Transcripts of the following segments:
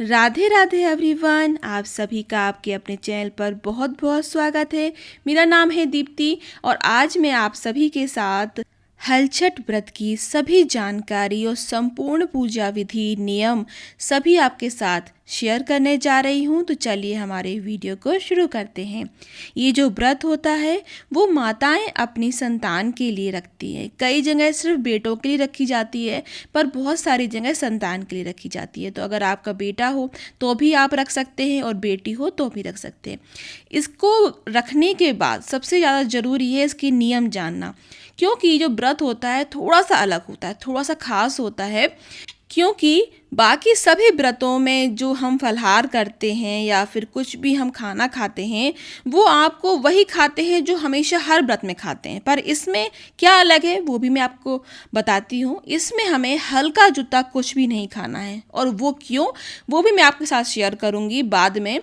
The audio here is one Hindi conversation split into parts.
राधे राधे एवरीवन। आप सभी का आपके अपने चैनल पर बहुत बहुत स्वागत है। मेरा नाम है दीप्ति और आज मैं आप सभी के साथ हलछठ व्रत की सभी जानकारी और संपूर्ण पूजा विधि नियम सभी आपके साथ शेयर करने जा रही हूँ। तो चलिए हमारे वीडियो को शुरू करते हैं। ये जो व्रत होता है वो माताएं अपनी संतान के लिए रखती हैं। कई जगह सिर्फ बेटों के लिए रखी जाती है, पर बहुत सारी जगह संतान के लिए रखी जाती है। तो अगर आपका बेटा हो तो भी आप रख सकते हैं और बेटी हो तो भी रख सकते हैं। इसको रखने के बाद सबसे ज़्यादा ज़रूरी है इसके नियम जानना, क्योंकि जो व्रत होता है थोड़ा सा अलग होता है, थोड़ा सा खास होता है। क्योंकि बाकी सभी व्रतों में जो हम फलाहार करते हैं या फिर कुछ भी हम खाना खाते हैं वो आपको वही खाते हैं जो हमेशा हर व्रत में खाते हैं, पर इसमें क्या अलग है वो भी मैं आपको बताती हूँ। इसमें हमें हल्का जुता कुछ भी नहीं खाना है, और वो क्यों वो भी मैं आपके साथ शेयर करूँगी बाद में।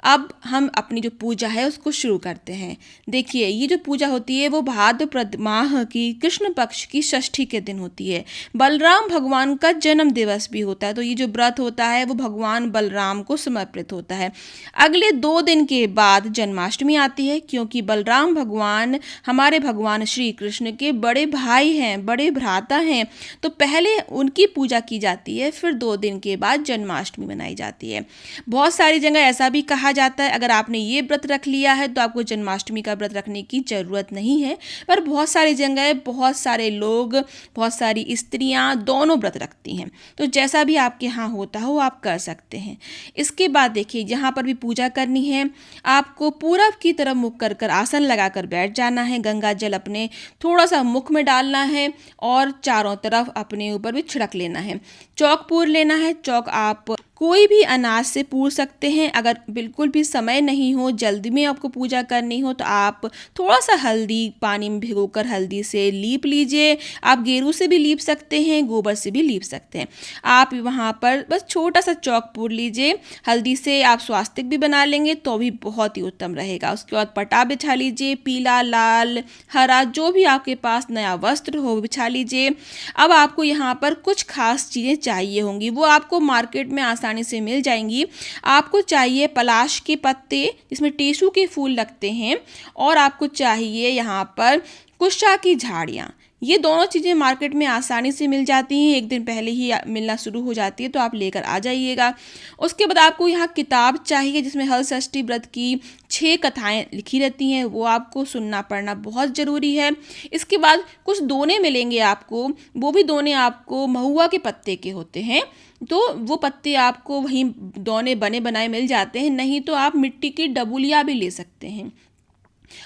अब हम अपनी जो पूजा है उसको शुरू करते हैं। देखिए, ये जो पूजा होती है वो भाद्रपद माह की कृष्ण पक्ष की षष्ठी के दिन होती है। बलराम भगवान का जन्म दिवस भी होता है, तो ये जो व्रत होता है वो भगवान बलराम को समर्पित होता है। अगले 2 दिन के बाद जन्माष्टमी आती है, क्योंकि बलराम भगवान हमारे भगवान श्री कृष्ण के बड़े भाई हैं, बड़े भ्राता हैं। तो पहले उनकी पूजा की जाती है, फिर 2 दिन के बाद जन्माष्टमी मनाई जाती है। बहुत सारी जगह ऐसा भी कहा जाता है अगर आपने ये व्रत रख लिया है तो आपको जन्माष्टमी का व्रत रखने की ज़रूरत नहीं है, पर बहुत सारी जगह बहुत सारे लोग, बहुत सारी स्त्रियां दोनों व्रत रखती हैं। तो जैसा भी आपके यहाँ होता हो आप कर सकते हैं। इसके बाद देखिए, जहाँ पर भी पूजा करनी है आपको पूरब की तरफ मुख कर कर आसन लगाकर बैठ जाना है। गंगा जल अपने थोड़ा सा मुख में डालना है और चारों तरफ अपने ऊपर भी छिड़क लेना है। चौक पूर लेना है। चौक आप कोई भी अनाज से पूर सकते हैं। अगर बिल्कुल भी समय नहीं हो, जल्दी में आपको पूजा करनी हो, तो आप थोड़ा सा हल्दी पानी में भिगोकर हल्दी से लीप लीजिए। आप गेरू से भी लीप सकते हैं, गोबर से भी लीप सकते हैं। आप वहाँ पर बस छोटा सा चौक पूर लीजिए। हल्दी से आप स्वास्तिक भी बना लेंगे तो भी बहुत ही उत्तम रहेगा। उसके बाद पटा बिछा लीजिए, पीला, लाल, हरा, जो भी आपके पास नया वस्त्र हो बिछा लीजिए। अब आपको यहाँ पर कुछ खास चीज़ें चाहिए होंगी, वो आपको मार्केट में आसानी से मिल जाएंगी। आपको चाहिए पलाश के पत्ते जिसमें टेसू के फूल लगते हैं, और आपको चाहिए यहाँ पर कुशा की झाड़ियाँ। ये दोनों चीज़ें मार्केट में आसानी से मिल जाती हैं, एक दिन पहले ही मिलना शुरू हो जाती है, तो आप लेकर आ जाइएगा। उसके बाद आपको यहाँ किताब चाहिए जिसमें हल षष्ठी व्रत की 6 कथाएं लिखी रहती हैं, वो आपको सुनना पढ़ना बहुत ज़रूरी है। इसके बाद कुछ दोने मिलेंगे आपको, वो भी दोने आपको महुआ के पत्ते के होते हैं, तो वो पत्ते आपको वहीं दोने बने बनाए मिल जाते हैं। नहीं तो आप मिट्टी की डबुलिया भी ले सकते हैं।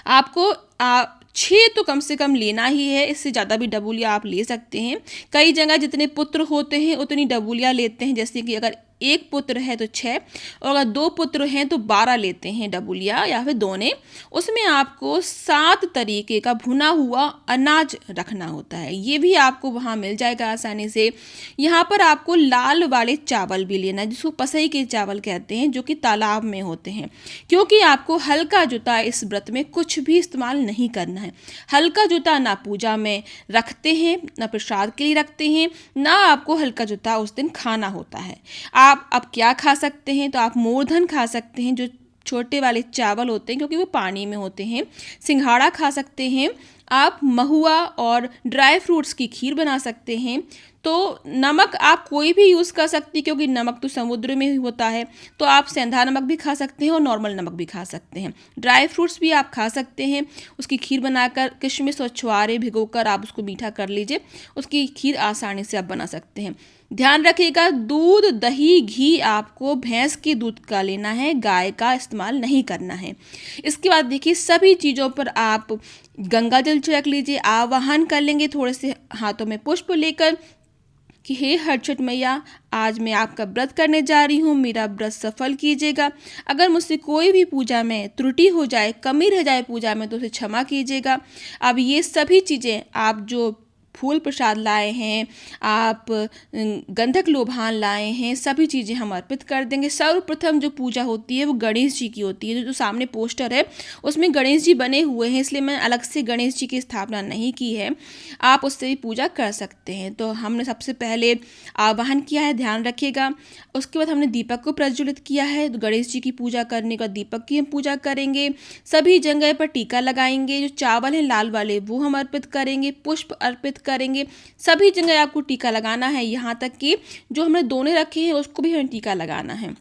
आपको 6 तो कम से कम लेना ही है, इससे ज़्यादा भी डबुलिया आप ले सकते हैं। कई जगह जितने पुत्र होते हैं उतनी डबुलिया लेते हैं, जैसे कि अगर 1 पुत्र है तो 6, और अगर 2 पुत्र हैं तो 12 लेते हैं डबुलिया या फिर दोने। उसमें आपको 7 तरीके का भुना हुआ अनाज रखना होता है, ये भी आपको वहाँ मिल जाएगा आसानी से। यहाँ पर आपको लाल वाले चावल भी लेना है, जिसको पसई के चावल कहते हैं, जो कि तालाब में होते हैं, क्योंकि आपको हल्का जूता इस व्रत में कुछ भी इस्तेमाल नहीं करना है। हल्का जूता ना पूजा में रखते हैं, ना प्रसाद के लिए रखते हैं, ना आपको हल्का जूता उस दिन खाना होता है। आप अब क्या खा सकते हैं, तो आप मूर्धन खा सकते हैं, जो छोटे वाले चावल होते हैं क्योंकि वो पानी में होते हैं। सिंघाड़ा खा सकते हैं। आप महुआ और ड्राई फ्रूट्स की खीर बना सकते हैं। तो नमक आप कोई भी यूज़ कर सकती, क्योंकि नमक तो समुद्र में ही होता है, तो आप सेंधा नमक भी खा सकते हैं और नॉर्मल नमक भी खा सकते हैं। ड्राई फ्रूट्स भी आप खा सकते हैं। उसकी खीर बनाकर किशमिश और छुआरे भिगोकर आप उसको मीठा कर लीजिए, उसकी खीर आसानी से आप बना सकते हैं। ध्यान रखिएगा, दूध, दही, घी आपको भैंस के दूध का लेना है, गाय का इस्तेमाल नहीं करना है। इसके बाद देखिए, सभी चीज़ों पर आप गंगा जल छिड़क लीजिए, आवाहन कर लेंगे थोड़े से हाथों में पुष्प लेकर कि हे हरछठ मैया, आज मैं आपका व्रत करने जा रही हूँ, मेरा व्रत सफल कीजिएगा। अगर मुझसे कोई भी पूजा में त्रुटि हो जाए, कमी रह जाए पूजा में, तो उसे क्षमा कीजिएगा। अब ये सभी चीज़ें आप जो फूल प्रसाद लाए हैं, आप गंधक लोभान लाए हैं, सभी चीज़ें हम अर्पित कर देंगे। सर्वप्रथम जो पूजा होती है वो गणेश जी की होती है। जो सामने पोस्टर है उसमें गणेश जी बने हुए हैं, इसलिए मैंने अलग से गणेश जी की स्थापना नहीं की है, आप उससे भी पूजा कर सकते हैं। तो हमने सबसे पहले आवाहन किया है, ध्यान रखिएगा। उसके बाद हमने दीपक को प्रज्वलित किया है। तो गणेश जी की पूजा करने का दीपक की हम पूजा करेंगे। सभी जगह पर टीका लगाएंगे। जो चावल हैं लाल वाले वो हम अर्पित करेंगे, पुष्प अर्पित करेंगे। सभी जगह आपको टीका लगाना है, यहाँ तक कि जो हमने दोने रखे हैं उसको भी हमें टीका लगाना है।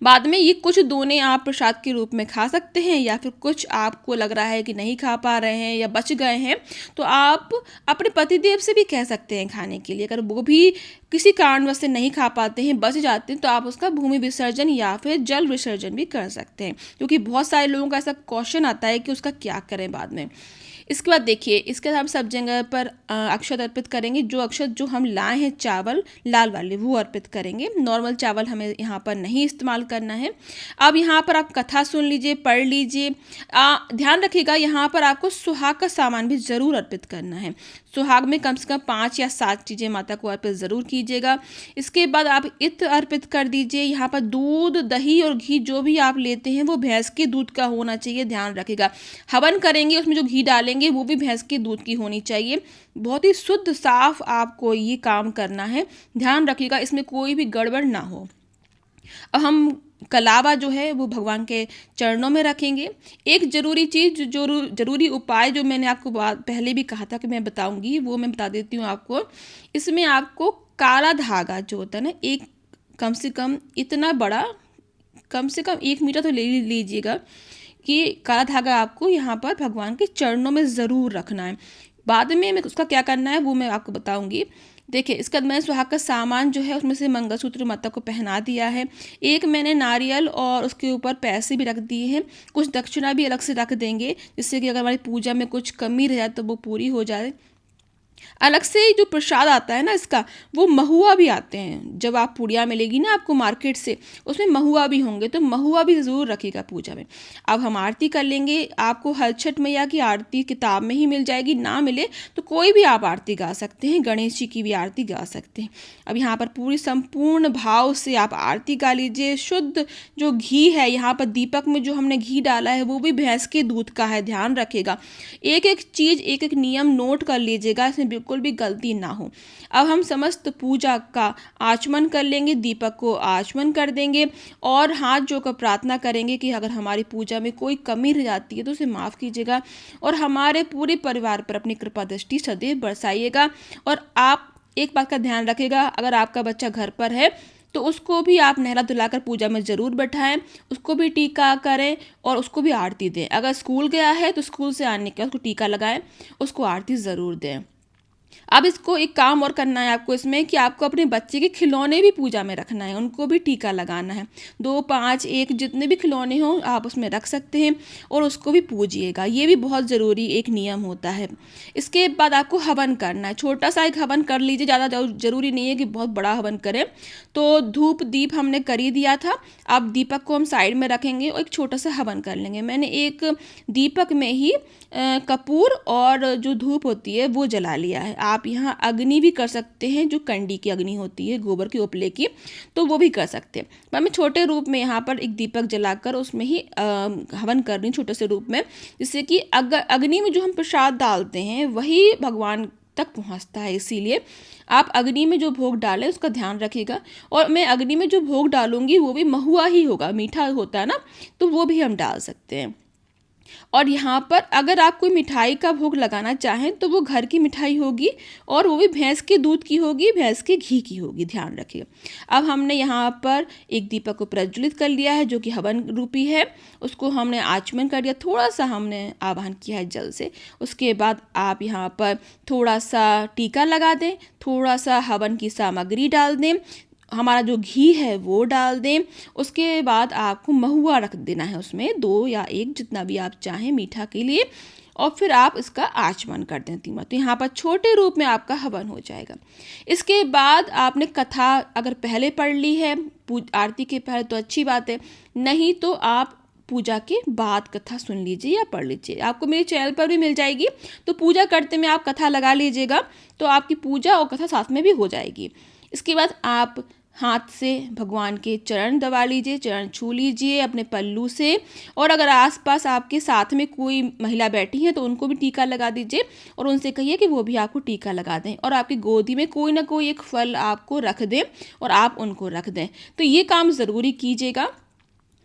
बाद में ये कुछ दोने आप प्रसाद के रूप में खा सकते हैं, या फिर कुछ आपको लग रहा है कि नहीं खा पा रहे हैं या बच गए हैं तो आप अपने पतिदेव से भी कह सकते हैं खाने के लिए। अगर वो भी किसी कारणवश से नहीं खा पाते हैं, बच जाते हैं, तो आप उसका भूमि विसर्जन या फिर जल विसर्जन भी कर सकते हैं, क्योंकि बहुत सारे लोगों का ऐसा क्वेश्चन आता है कि उसका क्या करें बाद में। इसके बाद देखिए, इसके बाद हम सब जगह पर अक्षत अर्पित करेंगे। जो अक्षत जो हम लाए हैं चावल लाल वाले वो अर्पित करेंगे। नॉर्मल चावल हमें यहाँ पर नहीं इस्तेमाल करना है। अब यहाँ पर आप कथा सुन लीजिए, पढ़ लीजिए। ध्यान रखिएगा, यहाँ पर आपको सुहाग का सामान भी ज़रूर अर्पित करना है। सुहाग में कम से कम 5 या 7 चीज़ें माता को अर्पित ज़रूर कीजिएगा। इसके बाद आप इत्र अर्पित कर दीजिए। यहाँ पर दूध, दही और घी जो भी आप लेते हैं वो भैंस के दूध का होना चाहिए, ध्यान रखिएगा। हवन करेंगे उसमें जो घी डालेंगे वो भी भैंस के दूध की होनी चाहिए। बहुत ही शुद्ध साफ आपको ये काम करना है, ध्यान रखिएगा इसमें कोई भी गड़बड़ ना हो। अब हम कलावा जो है वो भगवान के चरणों में रखेंगे। एक ज़रूरी चीज़, जो ज़रूरी उपाय जो मैंने आपको पहले भी कहा था कि मैं बताऊंगी, वो मैं बता देती हूँ आपको। इसमें आपको काला धागा जो होता है ना, एक कम से कम इतना बड़ा, कम से कम 1 मीटर तो ले लीजिएगा, कि काला धागा आपको यहाँ पर भगवान के चरणों में ज़रूर रखना है। बाद में मैं उसका क्या करना है वो मैं आपको बताऊंगी। देखिए, इसका मैंने सुहाग का सामान जो है उसमें से मंगलसूत्र माता को पहना दिया है। एक मैंने नारियल और उसके ऊपर पैसे भी रख दिए हैं। कुछ दक्षिणा भी अलग से रख देंगे, जिससे कि अगर हमारी पूजा में कुछ कमी रह जाए तो वो पूरी हो जाए। अलग से जो प्रसाद आता है ना इसका, वो महुआ भी आते हैं। जब आप पूड़िया मिलेगी ना आपको मार्केट से, उसमें महुआ भी होंगे, तो महुआ भी ज़रूर रखिएगा पूजा में। अब हम आरती कर लेंगे। आपको हलछठ मैया की आरती किताब में ही मिल जाएगी, ना मिले तो कोई भी आप आरती गा सकते हैं, गणेश जी की भी आरती गा सकते हैं। अब यहाँ पर पूरी संपूर्ण भाव से आप आरती गा लीजिए। शुद्ध जो घी है, यहाँ पर दीपक में जो हमने घी डाला है वो भी भैंस के दूध का है, ध्यान रखिएगा। एक एक चीज़, एक एक नियम नोट कर लीजिएगा, इसमें बिल्कुल भी गलती ना हो। अब हम समस्त पूजा का आचमन कर लेंगे, दीपक को आचमन कर देंगे और हाथ जोड़कर प्रार्थना करेंगे कि अगर हमारी पूजा में कोई कमी रह जाती है तो उसे माफ़ कीजिएगा और हमारे पूरे परिवार पर अपनी कृपा दृष्टि सदैव बरसाइएगा। और आप एक बात का ध्यान रखिएगा, अगर आपका बच्चा घर पर है तो उसको भी आप नहला धुलाकर पूजा में ज़रूर बैठाएं, उसको भी टीका करें और उसको भी आरती दें। अगर स्कूल गया है तो स्कूल से आने के बाद उसको टीका लगाएं, उसको आरती ज़रूर दें। अब इसको एक काम और करना है आपको इसमें, कि आपको अपने बच्चे के खिलौने भी पूजा में रखना है, उनको भी टीका लगाना है। 2, 5, 1 जितने भी खिलौने हों आप उसमें रख सकते हैं और उसको भी पूजिएगा। ये भी बहुत ज़रूरी एक नियम होता है। इसके बाद आपको हवन करना है। छोटा सा एक हवन कर लीजिए, ज़्यादा ज़रूरी नहीं है कि बहुत बड़ा हवन करें। तो धूप दीप हमने कर ही दिया था, अब दीपक को हम साइड में रखेंगे और एक छोटा सा हवन कर लेंगे। मैंने एक दीपक में ही कपूर और जो धूप होती है वो जला लिया है। आप यहाँ अग्नि भी कर सकते हैं, जो कंडी की अग्नि होती है गोबर के उपले की, तो वो भी कर सकते हैं। पर मैं छोटे रूप में यहाँ पर एक दीपक जलाकर उसमें ही हवन कर रही हूँ, छोटे से रूप में, जिससे कि अग्नि में जो हम प्रसाद डालते हैं वही भगवान तक पहुँचता है। इसीलिए आप अग्नि में जो भोग डालें उसका ध्यान रखिएगा। और मैं अग्नि में जो भोग डालूंगी वो भी महुआ ही होगा, मीठा होता है ना, तो वो भी हम डाल सकते हैं। और यहाँ पर अगर आप कोई मिठाई का भोग लगाना चाहें तो वो घर की मिठाई होगी और वो भी भैंस के दूध की होगी, भैंस के घी की होगी, ध्यान रखिएगा। अब हमने यहाँ पर एक दीपक को प्रज्वलित कर लिया है जो कि हवन रूपी है, उसको हमने आचमन कर दिया, थोड़ा सा हमने आवाहन किया है जल से। उसके बाद आप यहाँ पर थोड़ा सा टीका लगा दें, थोड़ा सा हवन की सामग्री डाल दें, हमारा जो घी है वो डाल दें। उसके बाद आपको महुआ रख देना है उसमें, 2 या 1 जितना भी आप चाहें मीठा के लिए, और फिर आप इसका आचमन कर दें तीमा। तो यहाँ पर छोटे रूप में आपका हवन हो जाएगा। इसके बाद आपने कथा अगर पहले पढ़ ली है आरती के पहले तो अच्छी बात है, नहीं तो आप पूजा के बाद कथा सुन लीजिए या पढ़ लीजिए। आपको मेरे चैनल पर भी मिल जाएगी, तो पूजा करते में आप कथा लगा लीजिएगा, तो आपकी पूजा और कथा साथ में भी हो जाएगी। इसके बाद आप हाथ से भगवान के चरण दबा लीजिए, चरण छू लीजिए अपने पल्लू से। और अगर आसपास आपके साथ में कोई महिला बैठी है तो उनको भी टीका लगा दीजिए और उनसे कहिए कि वो भी आपको टीका लगा दें, और आपकी गोदी में कोई ना कोई एक फल आपको रख दें और आप उनको रख दें। तो ये काम ज़रूरी कीजिएगा।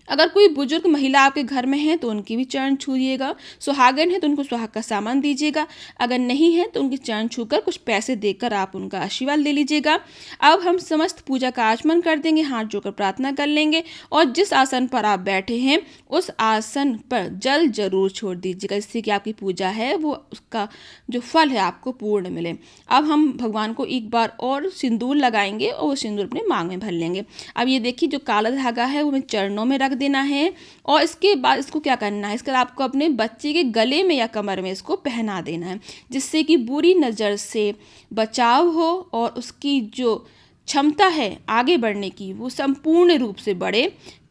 अगर कोई बुजुर्ग महिला आपके घर में है तो उनके भी चरण छूइएगा। सुहागन है तो उनको सुहाग का सामान दीजिएगा। अगर नहीं है तो उनके चरण छूकर कुछ पैसे देकर आप उनका आशीर्वाद ले लीजिएगा। अब हम समस्त पूजा का आचमन कर देंगे, हाथ जोड़कर प्रार्थना कर लेंगे और जिस आसन पर आप बैठे हैं उस आसन पर जल जरूर छोड़ दीजिएगा, जिससे कि आपकी पूजा है वो उसका जो फल है आपको पूर्ण मिले। अब हम भगवान को एक बार और सिंदूर लगाएंगे और वो सिंदूर अपने मांग में भर लेंगे। अब ये देखिए जो काला धागा है वो हमें चरणों में रख देना है और इसके बाद इसको क्या करना है, इसके बाद आपको अपने बच्चे के गले में या कमर में इसको पहना देना है, जिससे कि बुरी नज़र से बचाव हो और उसकी जो क्षमता है आगे बढ़ने की वो संपूर्ण रूप से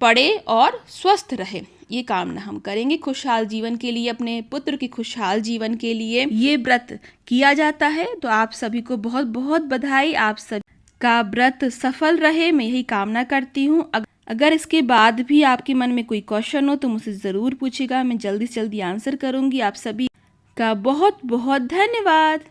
पड़े और स्वस्थ रहे। ये कामना हम करेंगे खुशहाल जीवन के लिए, अपने पुत्र की खुशहाल जीवन के लिए ये व्रत किया जाता है। तो आप सभी को बहुत बहुत बधाई, आप सभी का व्रत सफल रहे, मैं यही कामना करती हूँ। अगर इसके बाद भी आपके मन में कोई क्वेश्चन हो तो मुझसे ज़रूर पूछिएगा, मैं जल्दी से जल्दी आंसर करूँगी। आप सभी का बहुत बहुत धन्यवाद।